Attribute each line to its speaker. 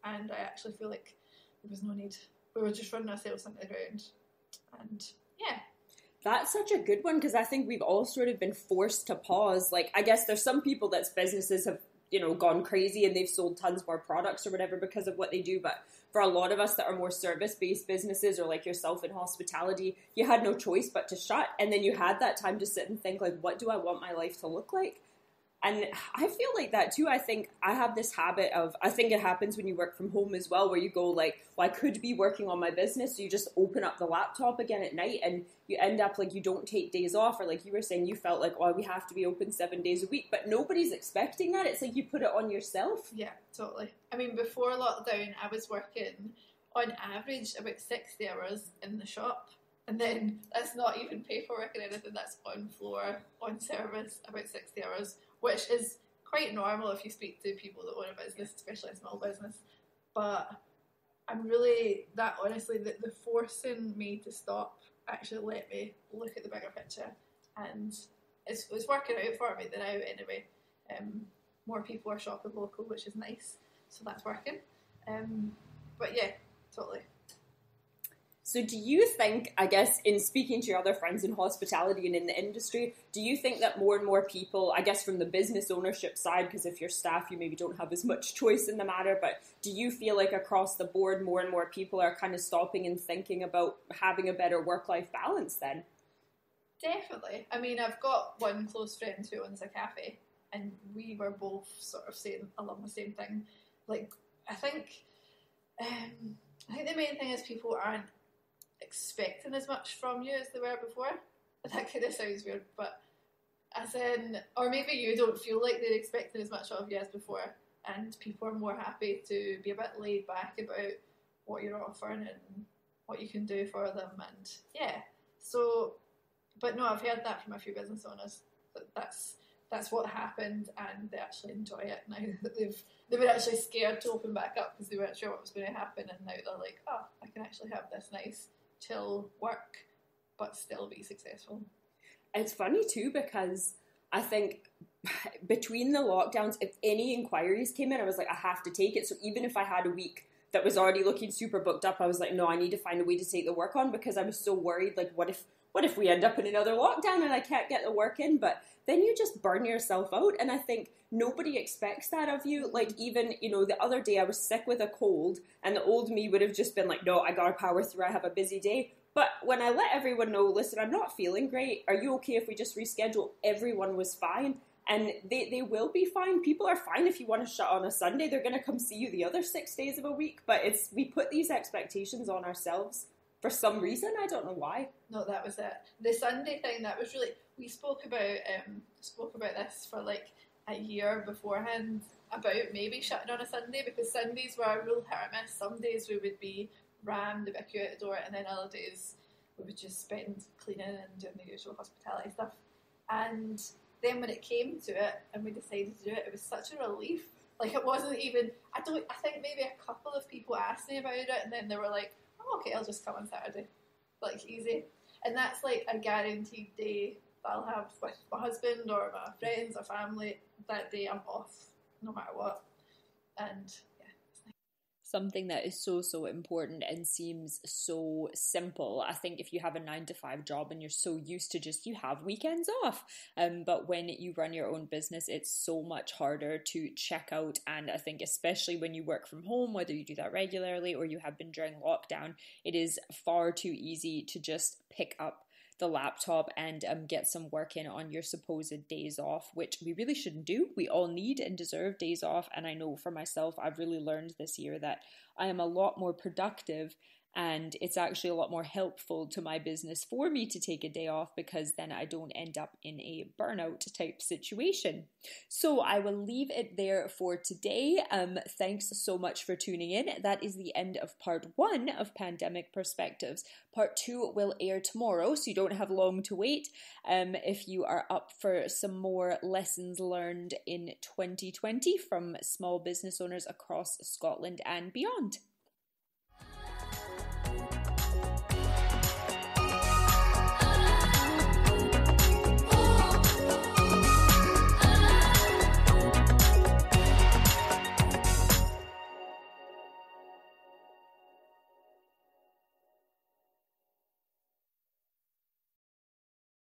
Speaker 1: and I actually feel like there was no need. We were just running ourselves into the ground, and yeah.
Speaker 2: That's such a good one, because I think we've all sort of been forced to pause. Like, I guess there's some people that's businesses have, you know, gone crazy and they've sold tons more products or whatever because of what they do. But for a lot of us that are more service-based businesses, or like yourself in hospitality, you had no choice but to shut. And then you had that time to sit and think, like, what do I want my life to look like? And I feel like that too. I think I have this habit of, I think it happens when you work from home as well, where you go like, well, I could be working on my business. So you just open up the laptop again at night and you end up like, you don't take days off. Or like you were saying, you felt like, oh, we have to be open 7 days a week, but nobody's expecting that. It's like you put it on yourself.
Speaker 1: Yeah, totally. I mean, before lockdown, I was working on average about 60 hours in the shop. And then that's not even paperwork or anything, that's on floor, on service, about 60 hours, which is quite normal if you speak to people that own a business, especially a small business. But I'm really, that honestly, the forcing me to stop actually let me look at the bigger picture. And it's working out for me now anyway. More people are shopping local, which is nice. So that's working. But yeah, totally.
Speaker 2: So do you think, I guess, in speaking to your other friends in hospitality and in the industry, do you think that more and more people, I guess from the business ownership side, because if you're staff, you maybe don't have as much choice in the matter, but do you feel like across the board, more and more people are kind of stopping and thinking about having a better work-life balance then?
Speaker 1: Definitely. I mean, I've got one close friend who owns a cafe, and we were both sort of saying along the same thing. Like, I think the main thing is people aren't expecting as much from you as they were before. That kind of sounds weird, but as in, or maybe you don't feel like they're expecting as much of you as before, and people are more happy to be a bit laid back about what you're offering and what you can do for them, and yeah. So, but no, I've heard that from a few business owners that's what happened, and they actually enjoy it now. They were actually scared to open back up because they weren't sure what was going to happen, and now they're like, oh, I can actually have this nice chill work but still be successful.
Speaker 2: It's funny too, because I think between the lockdowns, if any inquiries came in, I was like, I have to take it. So even if I had a week that was already looking super booked up, I was like, no, I need to find a way to take the work on, because I was so worried, like, what if we end up in another lockdown and I can't get the work in? But then you just burn yourself out. And I think nobody expects that of you. Like, even, you know, the other day I was sick with a cold, and the old me would have just been like, no, I gotta power through, I have a busy day. But when I let everyone know, listen, I'm not feeling great, are you okay if we just reschedule? Everyone was fine. And they will be fine. People are fine if you want to shut on a Sunday. They're going to come see you the other 6 days of a week. But we put these expectations on ourselves for some reason. I don't know why.
Speaker 1: No, that was it. The Sunday thing, that was really, we spoke about this for like a year beforehand, about maybe shutting on a Sunday, because Sundays were a real hit or miss. Some days we would be rammed, a bit queue out the door, and then other days we would just spend cleaning and doing the usual hospitality stuff. And then when it came to it and we decided to do it, it was such a relief. Like, it wasn't even, I think maybe a couple of people asked me about it, and then they were like, oh, okay, I'll just come on Saturday. Like, easy. And that's like a guaranteed day that I'll have with my husband or my friends or family. That day I'm off, no matter what. And
Speaker 2: something that is so, so important and seems so simple. I think if you have a 9-to-5 job and you're so used to just, you have weekends off. But when you run your own business, it's so much harder to check out. And I think especially when you work from home, whether you do that regularly or you have been during lockdown, it is far too easy to just pick up the laptop and get some work in on your supposed days off, which we really shouldn't do. We all need and deserve days off. And I know for myself, I've really learned this year that I am a lot more productive, and it's actually a lot more helpful to my business for me to take a day off, because then I don't end up in a burnout type situation. So I will leave it there for today. Thanks so much for tuning in. That is the end of part 1 of Pandemic Perspectives. Part 2 will air tomorrow, so you don't have long to wait. If you are up for some more lessons learned in 2020 from small business owners across Scotland and beyond.